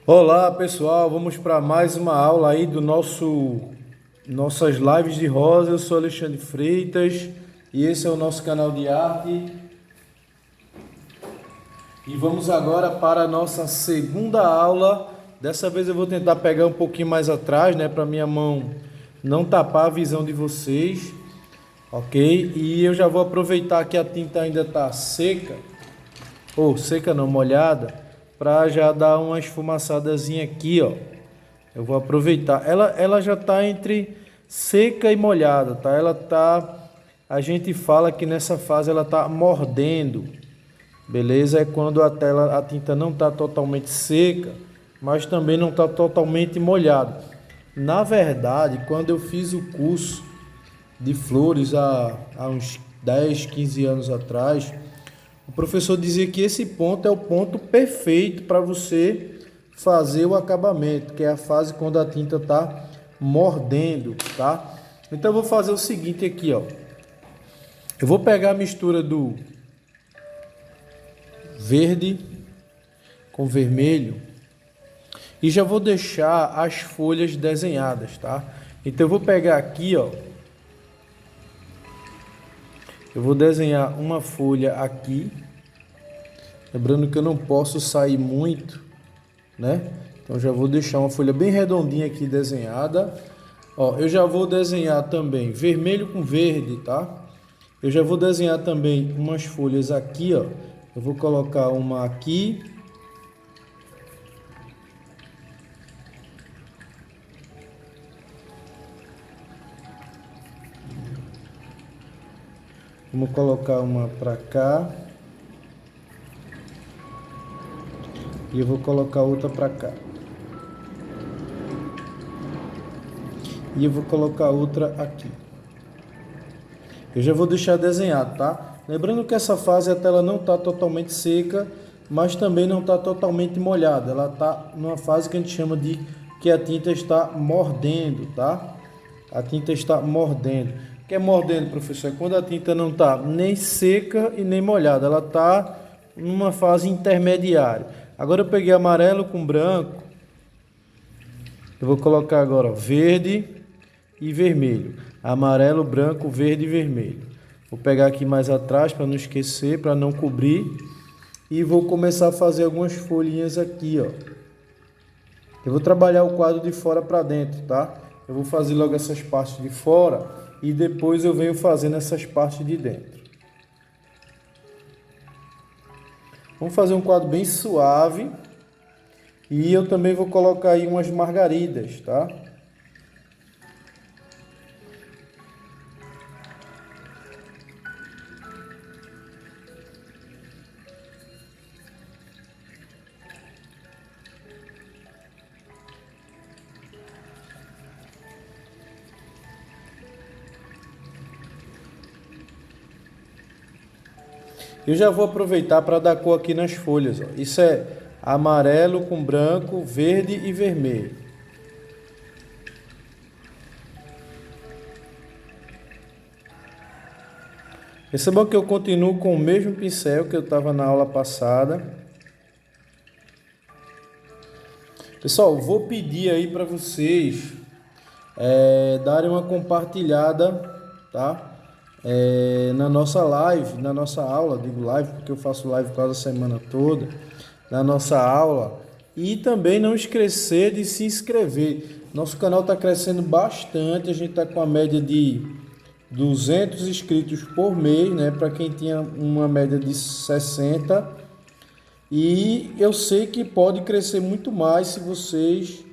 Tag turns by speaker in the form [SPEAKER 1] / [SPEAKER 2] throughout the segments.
[SPEAKER 1] Olá pessoal, vamos para mais uma aula aí do nossas lives de rosa. Eu sou Alexandre Freitas e esse é o nosso canal de arte. E vamos agora para a nossa segunda aula. Dessa vez eu vou tentar pegar um pouquinho mais atrás, né, para minha mão não tapar a visão de vocês, ok? E eu já vou aproveitar que a tinta ainda está seca, ou seca não, molhada, para já dar uma esfumaçadazinha aqui, ó. Eu vou aproveitar. Ela já está entre seca e molhada, tá? A gente fala que nessa fase ela está mordendo, beleza? É quando a tinta não está totalmente seca, mas também não está totalmente molhada. Na verdade, quando eu fiz o curso de flores há uns 10, 15 anos atrás, o professor dizia que esse ponto é o ponto perfeito para você fazer o acabamento, que é a fase quando a tinta está mordendo, tá? Então eu vou fazer o seguinte aqui, ó. Eu vou pegar a mistura do verde com vermelho e já vou deixar as folhas desenhadas, tá? Então eu vou pegar aqui, ó. Eu vou desenhar uma folha aqui. Lembrando que eu não posso sair muito, né? Então já vou deixar uma folha bem redondinha aqui desenhada. Ó, eu já vou desenhar também vermelho com verde, tá? Eu já vou desenhar também umas folhas aqui, ó. Eu vou colocar uma aqui. Vamos colocar uma para cá. E eu vou colocar outra para cá. E eu vou colocar outra aqui. Eu já vou deixar desenhado, tá? Lembrando que essa fase a tela não está totalmente seca, mas também não está totalmente molhada. Ela está numa fase que a gente chama de que a tinta está mordendo, tá? A tinta está mordendo. O que é mordendo, professor? É quando a tinta não está nem seca e nem molhada. Ela está numa fase intermediária. Agora eu peguei amarelo com branco. Eu vou colocar agora ó, verde e vermelho. Amarelo, branco, verde e vermelho. Vou pegar aqui mais atrás para não esquecer, para não cobrir. E vou começar a fazer algumas folhinhas aqui, ó. Eu vou trabalhar o quadro de fora para dentro, tá? Eu vou fazer logo essas partes de fora e depois eu venho fazendo essas partes de dentro. Vamos fazer um quadro bem suave. E eu também vou colocar aí umas margaridas, tá? Eu já vou aproveitar para dar cor aqui nas folhas, ó. Isso é amarelo com branco, verde e vermelho. Percebam que eu continuo com o mesmo pincel que eu estava na aula passada. Pessoal, vou pedir aí para vocês darem uma compartilhada, tá? Na nossa live, na nossa aula, digo live porque eu faço live quase a semana toda, na nossa aula, e também não esquecer de se inscrever. Nosso canal está crescendo bastante, a gente está com a média de 200 inscritos por mês, né? Para quem tinha uma média de 60, e eu sei que pode crescer muito mais se vocês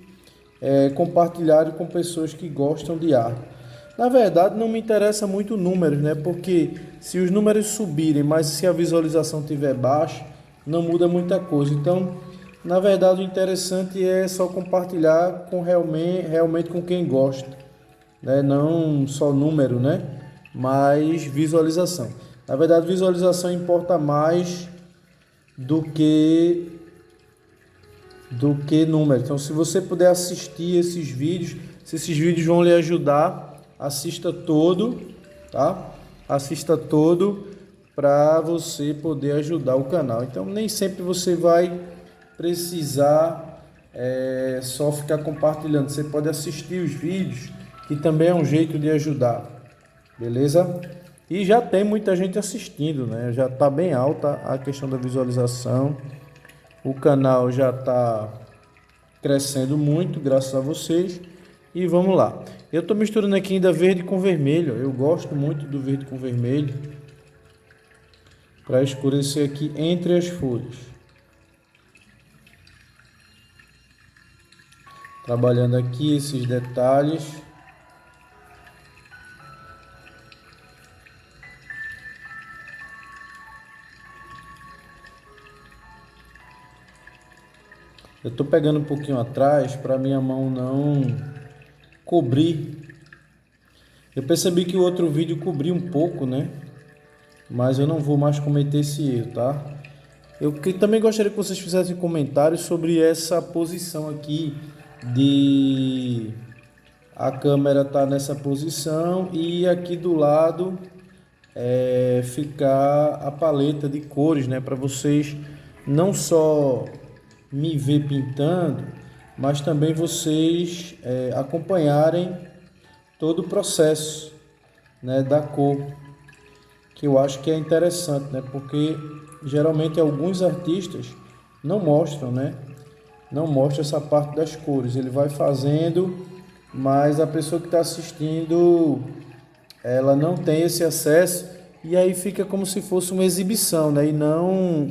[SPEAKER 1] compartilharem com pessoas que gostam de arte. Na verdade, não me interessa muito números, né? Porque se os números subirem, mas se a visualização estiver baixa, não muda muita coisa. Então, na verdade, o interessante é só compartilhar com realmente com quem gosta, né? Não só número, né? Mas visualização. Na verdade, visualização importa mais do que número. Então, se você puder assistir esses vídeos, se esses vídeos vão lhe ajudar, assista todo, tá? Assista todo para você poder ajudar o canal. Então, nem sempre você vai precisar só ficar compartilhando. Você pode assistir os vídeos, que também é um jeito de ajudar, beleza? E já tem muita gente assistindo, né? Já está bem alta a questão da visualização. O canal já está crescendo muito, graças a vocês. E vamos lá. Eu estou misturando aqui ainda verde com vermelho. Eu gosto muito do verde com vermelho, para escurecer aqui entre as folhas. Trabalhando aqui esses detalhes. Eu estou pegando um pouquinho atrás para minha mão não cobrir. Eu percebi que o outro vídeo cobriu um pouco, né? Mas eu não vou mais cometer esse erro, tá? Eu também gostaria que vocês fizessem comentários sobre essa posição aqui de a câmera tá nessa posição e aqui do lado ficar a paleta de cores, né? Para vocês não só me ver pintando, mas também vocês acompanharem todo o processo, né, da cor, que eu acho que é interessante, né? Porque geralmente alguns artistas não mostram, né? Não mostra essa parte das cores. Ele vai fazendo, mas a pessoa que está assistindo, ela não tem esse acesso e aí fica como se fosse uma exibição, né? E não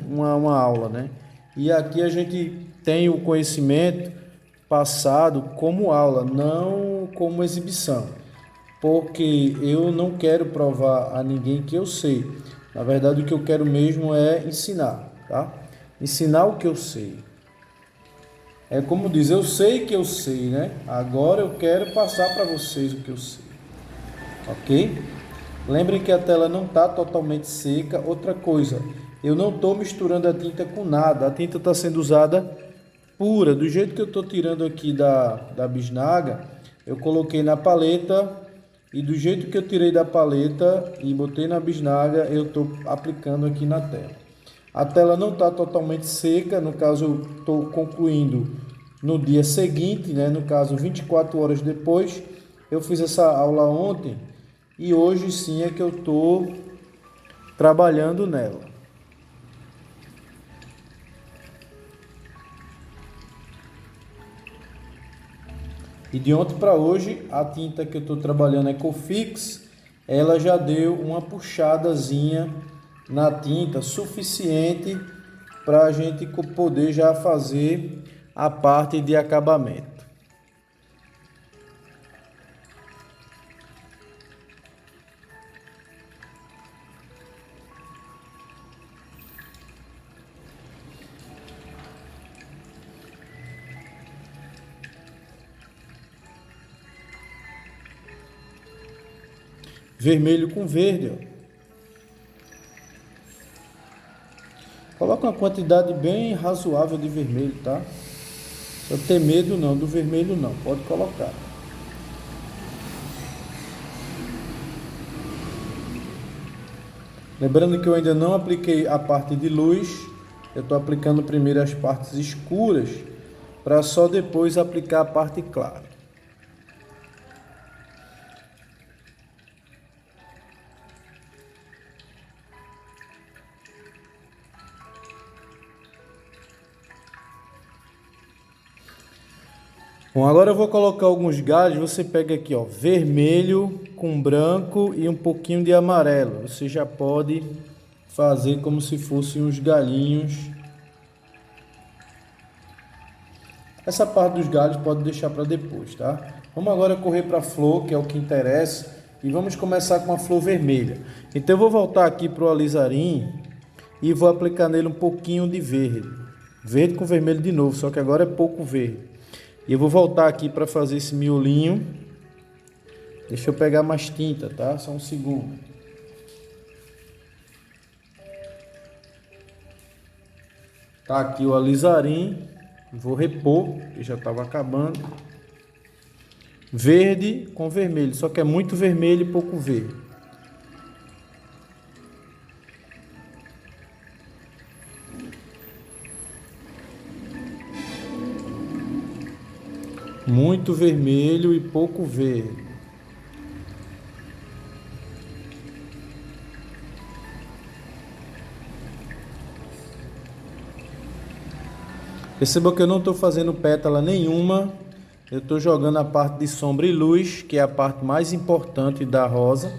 [SPEAKER 1] uma aula, né? E aqui a gente tem o conhecimento passado como aula, não como exibição, porque eu não quero provar a ninguém que eu sei. Na verdade, o que eu quero mesmo é ensinar, tá? Ensinar o que eu sei. É como diz, eu sei que eu sei, né? Agora eu quero passar para vocês o que eu sei, ok? Lembrem que a tela não está totalmente seca. Outra coisa, eu não estou misturando a tinta com nada. A tinta está sendo usada pura. Do jeito que eu estou tirando aqui da bisnaga, eu coloquei na paleta. E do jeito que eu tirei da paleta e botei na bisnaga, eu estou aplicando aqui na tela. A tela não está totalmente seca. No caso, eu estou concluindo no dia seguinte, né? No caso, 24 horas depois. Eu fiz essa aula ontem. E hoje sim é que eu estou trabalhando nela. E de ontem para hoje, a tinta que eu estou trabalhando, Ecofix, ela já deu uma puxadazinha na tinta suficiente para a gente poder já fazer a parte de acabamento. Vermelho com verde, ó. Coloca uma quantidade bem razoável de vermelho, tá? Não tem medo não, do vermelho não, pode colocar. Lembrando que eu ainda não apliquei a parte de luz, eu estou aplicando primeiro as partes escuras, para só depois aplicar a parte clara. Bom, agora eu vou colocar alguns galhos. Você pega aqui, ó, vermelho com branco e um pouquinho de amarelo. Você já pode fazer como se fossem uns galhinhos. Essa parte dos galhos pode deixar para depois, tá? Vamos agora correr para a flor, que é o que interessa, e vamos começar com a flor vermelha. Então eu vou voltar aqui para o alizarim e vou aplicar nele um pouquinho de verde. Verde com vermelho de novo, só que agora é pouco verde. E eu vou voltar aqui para fazer esse miolinho. Deixa eu pegar mais tinta, tá? Só um segundo. Tá aqui o alizarim. Vou repor, que já estava acabando. Verde com vermelho, só que é muito vermelho e pouco verde. Muito vermelho e pouco verde. Perceba que eu não estou fazendo pétala nenhuma. Eu estou jogando a parte de sombra e luz, que é a parte mais importante da rosa.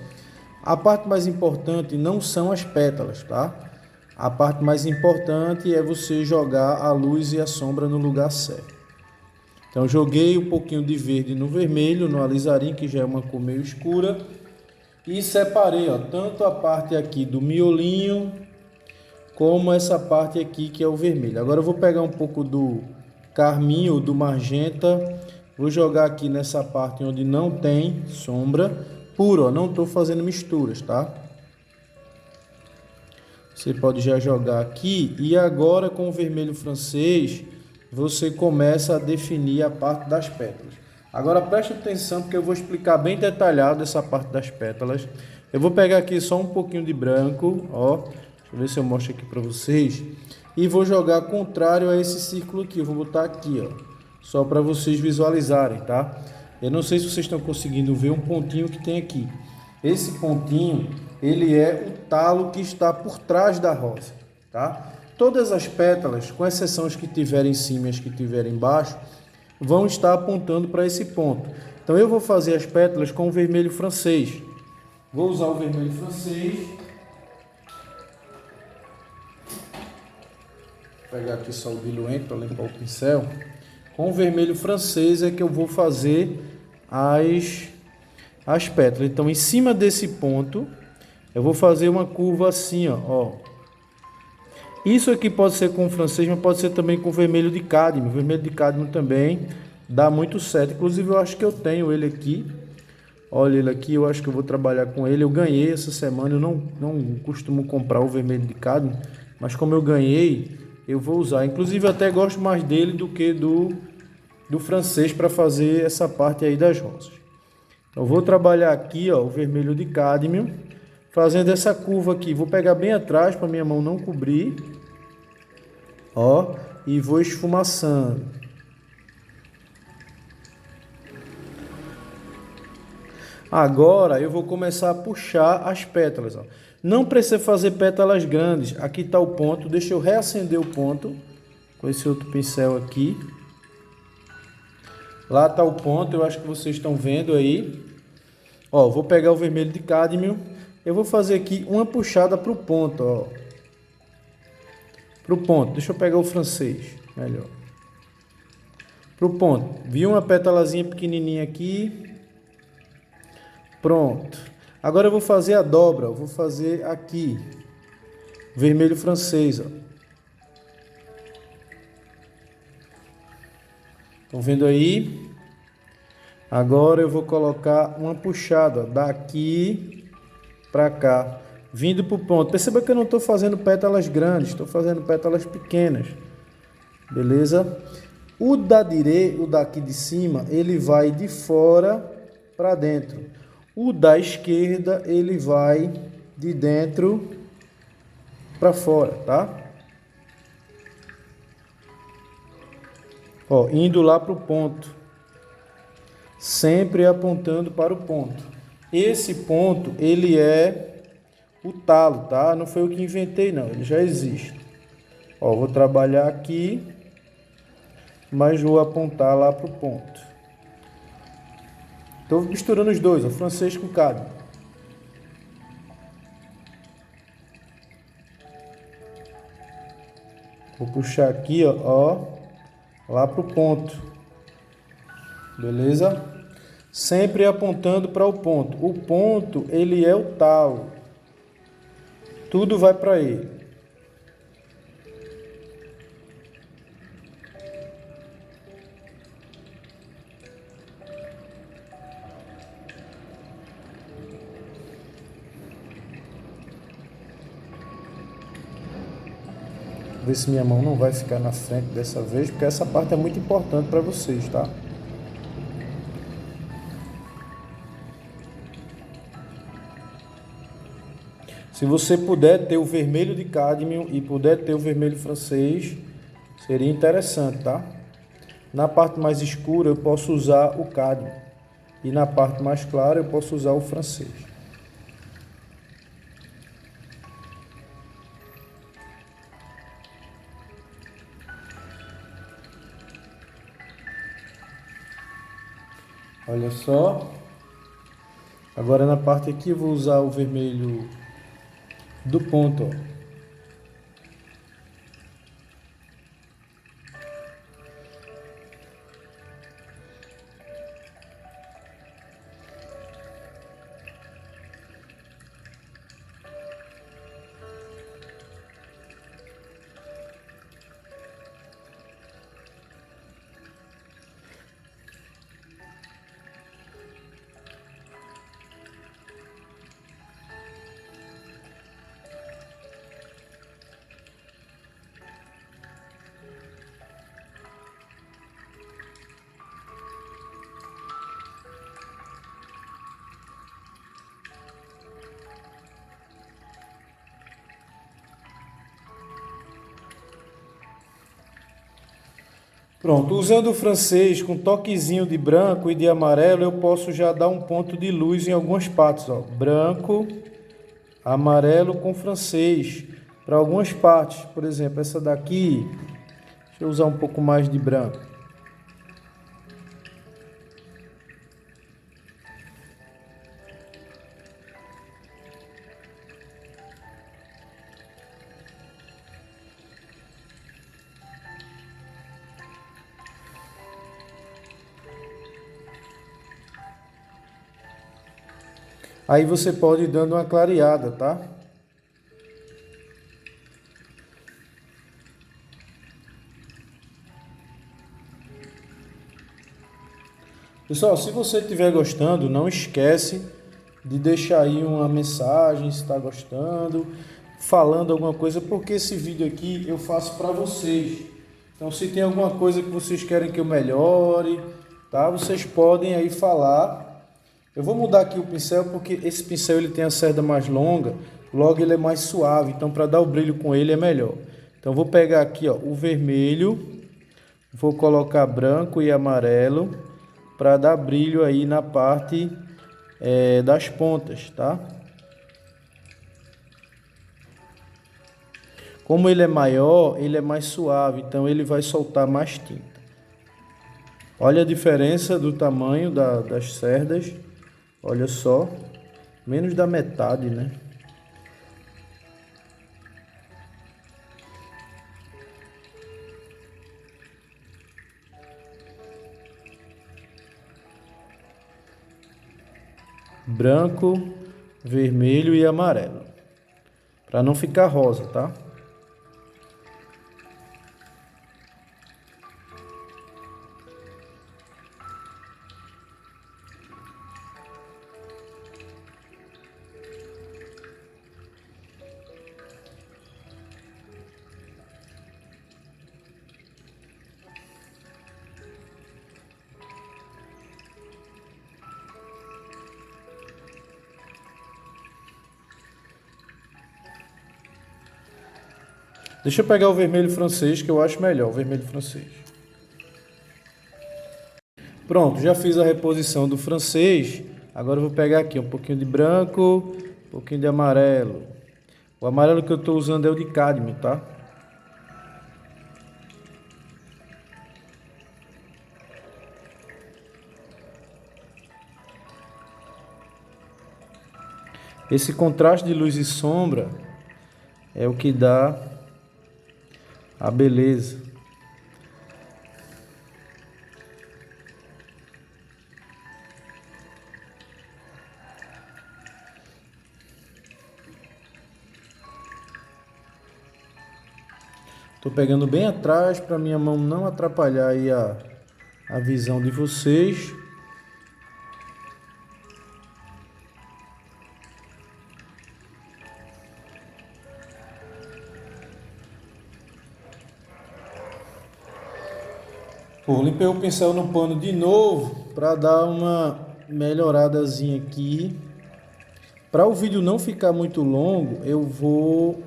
[SPEAKER 1] A parte mais importante não são as pétalas, tá? A parte mais importante é você jogar a luz e a sombra no lugar certo. Então, joguei um pouquinho de verde no vermelho, no alizarim, que já é uma cor meio escura. E separei, ó, tanto a parte aqui do miolinho, como essa parte aqui que é o vermelho. Agora eu vou pegar um pouco do carmim ou do magenta, vou jogar aqui nessa parte onde não tem sombra, puro, ó, não estou fazendo misturas, tá? Você pode já jogar aqui e agora com o vermelho francês você começa a definir a parte das pétalas. Agora preste atenção porque eu vou explicar bem detalhado essa parte das pétalas. Eu vou pegar aqui só um pouquinho de branco, ó, deixa eu ver se eu mostro aqui para vocês, e vou jogar contrário a esse círculo aqui. Eu vou botar aqui, ó, só para vocês visualizarem, tá? Eu não sei se vocês estão conseguindo ver um pontinho que tem aqui. Esse pontinho, ele é o talo que está por trás da rosa, tá? Todas as pétalas, com exceção as que tiverem em cima e as que tiverem embaixo, vão estar apontando para esse ponto. Então eu vou fazer as pétalas com o vermelho francês. Vou usar o vermelho francês. Vou pegar aqui só o diluente para limpar o pincel. Com o vermelho francês é que eu vou fazer as pétalas. Então, em cima desse ponto, eu vou fazer uma curva assim, ó. Isso aqui pode ser com o francês, mas pode ser também com vermelho de cádmio. O vermelho de cádmio também dá muito certo. Inclusive, eu acho que eu tenho ele aqui. Olha ele aqui, eu acho que eu vou trabalhar com ele. Eu ganhei essa semana, eu não costumo comprar o vermelho de cádmio, mas como eu ganhei, eu vou usar. Inclusive, eu até gosto mais dele do que do francês para fazer essa parte aí das rosas. Então, vou trabalhar aqui, ó, o vermelho de cádmio, fazendo essa curva aqui. Vou pegar bem atrás para minha mão não cobrir, ó, e vou esfumaçando. Agora eu vou começar a puxar as pétalas, ó. Não precisa fazer pétalas grandes. Aqui está o ponto. Deixa eu reacender o ponto com esse outro pincel aqui. Lá está o ponto, eu acho que vocês estão vendo aí. Ó, vou pegar o vermelho de cádmio. Eu vou fazer aqui uma puxada para o ponto, ó. Para o ponto. Deixa eu pegar o francês, melhor. Para o ponto. Vi uma pétalazinha pequenininha aqui. Pronto. Agora eu vou fazer a dobra. Eu vou fazer aqui. Vermelho francês, ó. Estão vendo aí? Agora eu vou colocar uma puxada daqui para cá, vindo para o ponto. Perceba que eu não estou fazendo pétalas grandes, estou fazendo pétalas pequenas. Beleza? O da direita, o daqui de cima, ele vai de fora para dentro. O da esquerda, ele vai de dentro para fora, tá? Ó, indo lá para o ponto, sempre apontando para o ponto. Esse ponto, ele é o talo, tá? Não foi eu que inventei, não, ele já existe. Ó, vou trabalhar aqui, mas vou apontar lá para o ponto. Estou misturando os dois, o francês com o cádmio. Vou puxar aqui, ó, lá para o ponto, beleza? Sempre apontando para o ponto. O ponto, ele é o talo. Tudo vai para ele. Ver se minha mão não vai ficar na frente dessa vez, porque essa parte é muito importante para vocês, tá? Se você puder ter o vermelho de cádmio e puder ter o vermelho francês, seria interessante, tá? Na parte mais escura eu posso usar o cádmio. E na parte mais clara eu posso usar o francês. Olha só. Agora na parte aqui eu vou usar o vermelho do ponto, ó. Pronto, usando o francês com toquezinho de branco e de amarelo, eu posso já dar um ponto de luz em algumas partes, ó. Branco, amarelo com francês para algumas partes. Por exemplo, essa daqui, deixa eu usar um pouco mais de branco. Aí você pode ir dando uma clareada, tá? Pessoal, se você estiver gostando, não esquece de deixar aí uma mensagem se está gostando, falando alguma coisa, porque esse vídeo aqui eu faço para vocês. Então, se tem alguma coisa que vocês querem que eu melhore, tá? Vocês podem aí falar. Eu vou mudar aqui o pincel porque esse pincel ele tem a cerda mais longa, logo ele é mais suave, então para dar o brilho com ele é melhor. Então vou pegar aqui, ó, o vermelho, vou colocar branco e amarelo para dar brilho aí na parte das pontas, tá? Como ele é maior, ele é mais suave, então ele vai soltar mais tinta. Olha a diferença do tamanho das cerdas. Olha só, menos da metade, né? Branco, vermelho e amarelo. Para não ficar rosa, tá? Deixa eu pegar o vermelho francês, que eu acho melhor, o vermelho francês. Pronto, já fiz a reposição do francês. Agora eu vou pegar aqui um pouquinho de branco, um pouquinho de amarelo. O amarelo que eu estou usando é o de cádmio, tá? Esse contraste de luz e sombra é o que dá a beleza. Tô pegando bem atrás para minha mão não atrapalhar aí a visão de vocês. Pô, limpei o pincel no pano de novo para dar uma melhoradazinha aqui. Para o vídeo não ficar muito longo, eu vou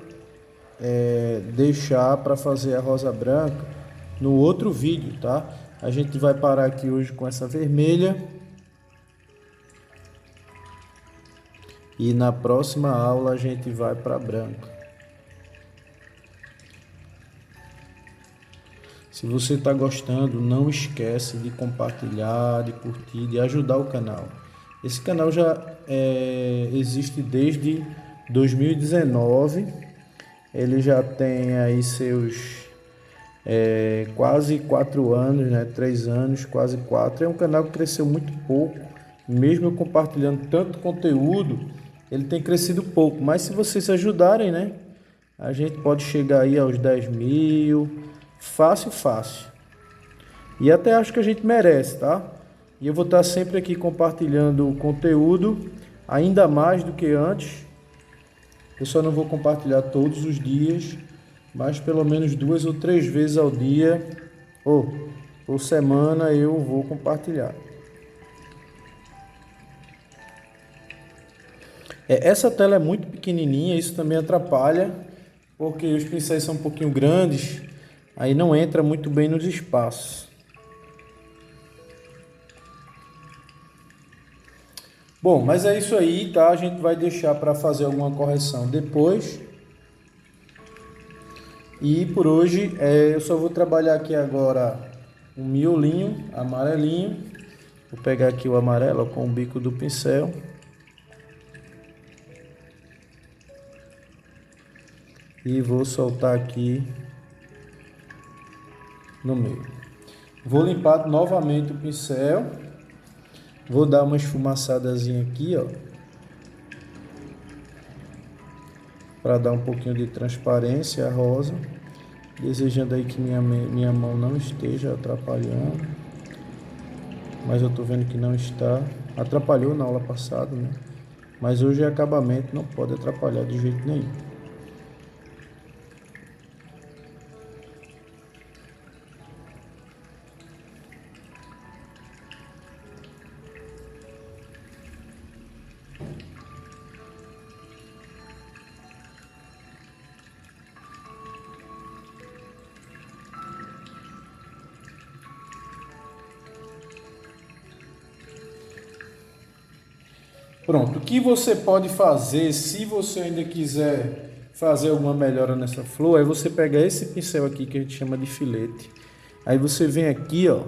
[SPEAKER 1] deixar para fazer a rosa branca no outro vídeo, tá? A gente vai parar aqui hoje com essa vermelha. E na próxima aula a gente vai para branca. Se você está gostando, não esquece de compartilhar, de curtir, de ajudar o canal. Esse canal já existe desde 2019. Ele já tem aí seus quase 4 anos, né? 3 anos, quase 4. É um canal que cresceu muito pouco. Mesmo eu compartilhando tanto conteúdo, ele tem crescido pouco. Mas se vocês ajudarem, né? A gente pode chegar aí aos 10 mil. Fácil, fácil. E até acho que a gente merece, tá? E eu vou estar sempre aqui compartilhando o conteúdo, ainda mais do que antes. Eu só não vou compartilhar todos os dias, mas pelo menos 2 ou 3 vezes ao dia, ou por semana, eu vou compartilhar. Essa tela é muito pequenininha, isso também atrapalha, porque os pincéis são um pouquinho grandes. Aí não entra muito bem nos espaços. Bom, mas é isso aí, tá? A gente vai deixar para fazer alguma correção depois. E por hoje eu só vou trabalhar aqui agora um miolinho amarelinho. Vou pegar aqui o amarelo com o bico do pincel. E vou soltar aqui no meio. Vou limpar novamente o pincel. Vou dar uma esfumaçadazinha aqui, ó, para dar um pouquinho de transparência à rosa. Desejando aí que minha mão não esteja atrapalhando. Mas eu tô vendo que não está. Atrapalhou na aula passada, né? Mas hoje é acabamento, não pode atrapalhar de jeito nenhum. Pronto, o que você pode fazer, se você ainda quiser fazer alguma melhora nessa flor, é você pegar esse pincel aqui que a gente chama de filete. Aí você vem aqui, ó,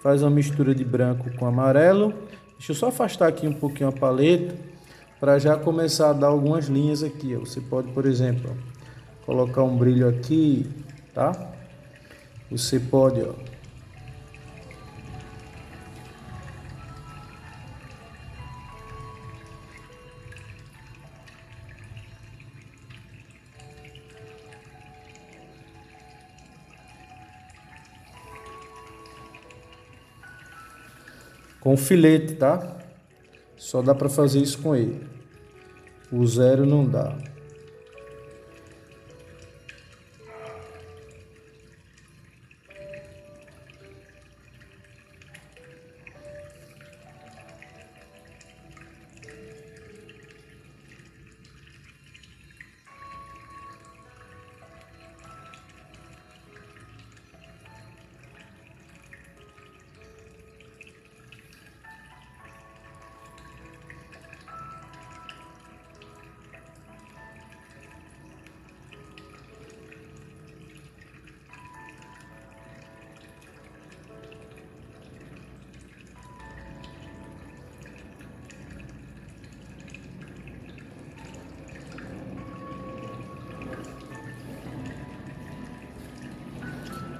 [SPEAKER 1] faz uma mistura de branco com amarelo. Deixa eu só afastar aqui um pouquinho a paleta para já começar a dar algumas linhas aqui, ó. Você pode, por exemplo, ó, colocar um brilho aqui, tá? Você pode, ó, com filete, tá? Só dá para fazer isso com ele. O zero não dá.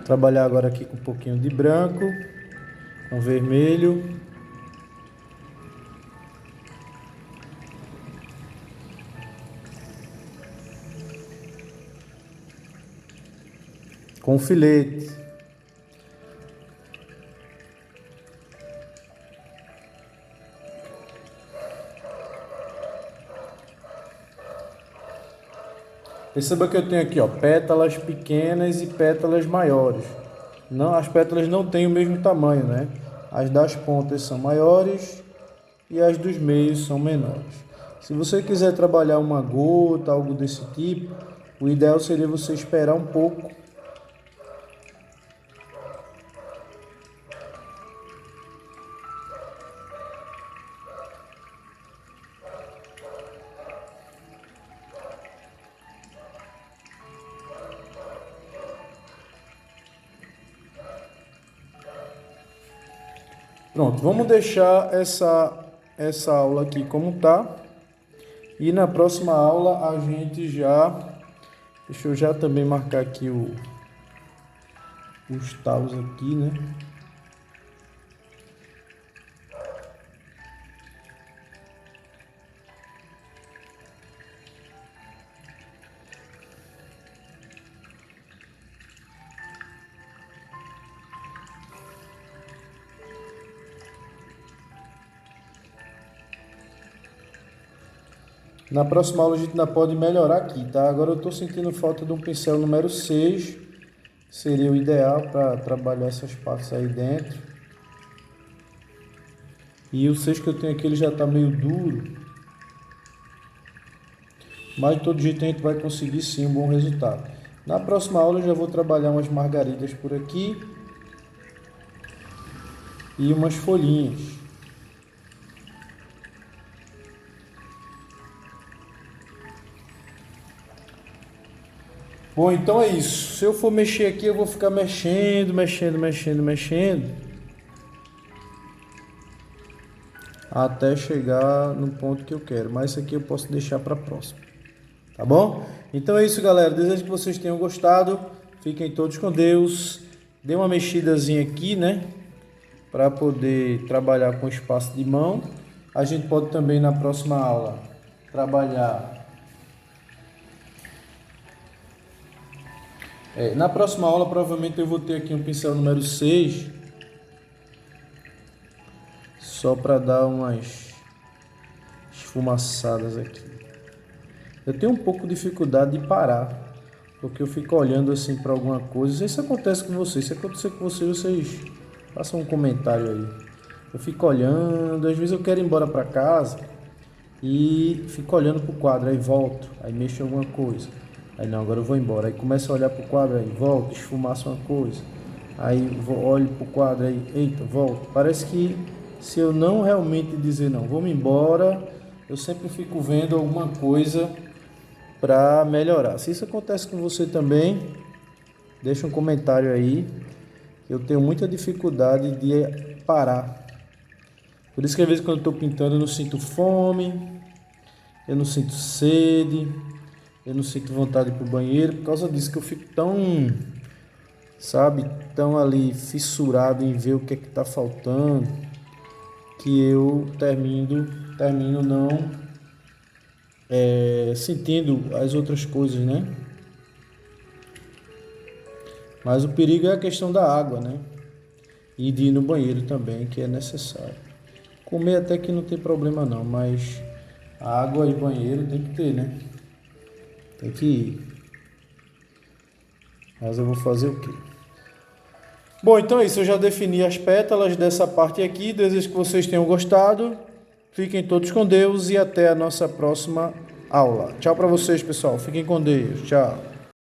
[SPEAKER 1] Trabalhar agora aqui com um pouquinho de branco, com vermelho. Com filete. Perceba que eu tenho aqui, ó, pétalas pequenas e pétalas maiores. Não, as pétalas não têm o mesmo tamanho, né? As das pontas são maiores e as dos meios são menores. Se você quiser trabalhar uma gota, algo desse tipo, o ideal seria você esperar um pouco Pronto, vamos deixar essa aula aqui como tá. E na próxima aula a gente já... Deixa eu já também marcar aqui os talos aqui, né? Na próxima aula a gente ainda pode melhorar aqui, tá? Agora eu estou sentindo falta de um pincel número 6. Seria o ideal para trabalhar essas partes aí dentro. E o 6 que eu tenho aqui ele já está meio duro. Mas de todo jeito a gente vai conseguir sim um bom resultado. Na próxima aula eu já vou trabalhar umas margaridas por aqui. E umas folhinhas. Bom, então é isso. Se eu for mexer aqui, eu vou ficar mexendo até chegar no ponto que eu quero. Mas isso aqui eu posso deixar para a próxima. Tá bom? Então é isso, galera. Desejo que vocês tenham gostado. Fiquem todos com Deus. Dê uma mexidazinha aqui, né? Para poder trabalhar com espaço de mão. A gente pode também na próxima aula trabalhar... na próxima aula, provavelmente eu vou ter aqui um pincel número 6, só para dar umas esfumaçadas aqui. Eu tenho um pouco de dificuldade de parar, porque eu fico olhando assim para alguma coisa. Se isso acontece com vocês, se acontecer com vocês façam um comentário aí. Eu fico olhando, às vezes eu quero ir embora para casa e fico olhando para o quadro, aí volto, aí mexo em alguma coisa. Aí não, agora eu vou embora. Aí começo a olhar pro quadro, aí volto, esfumaça uma coisa. Aí olho pro quadro, aí, eita, volto. Parece que se eu não realmente dizer não, vou-me embora, eu sempre fico vendo alguma coisa para melhorar. Se isso acontece com você também, deixa um comentário aí. Eu tenho muita dificuldade de parar. Por isso que às vezes quando eu estou pintando eu não sinto fome, eu não sinto sede. Eu não sinto vontade de ir pro banheiro por causa disso, que eu fico tão, sabe, tão ali fissurado em ver o que é que tá faltando, que eu termino não sentindo as outras coisas, né? Mas o perigo é a questão da água, né? E de ir no banheiro também, que é necessário. Comer até que não tem problema não, mas água e banheiro tem que ter, né? Tem que ir. Mas eu vou fazer o quê? Bom, então é isso. Eu já defini as pétalas dessa parte aqui. Desejo que vocês tenham gostado. Fiquem todos com Deus e até a nossa próxima aula. Tchau para vocês, pessoal. Fiquem com Deus. Tchau.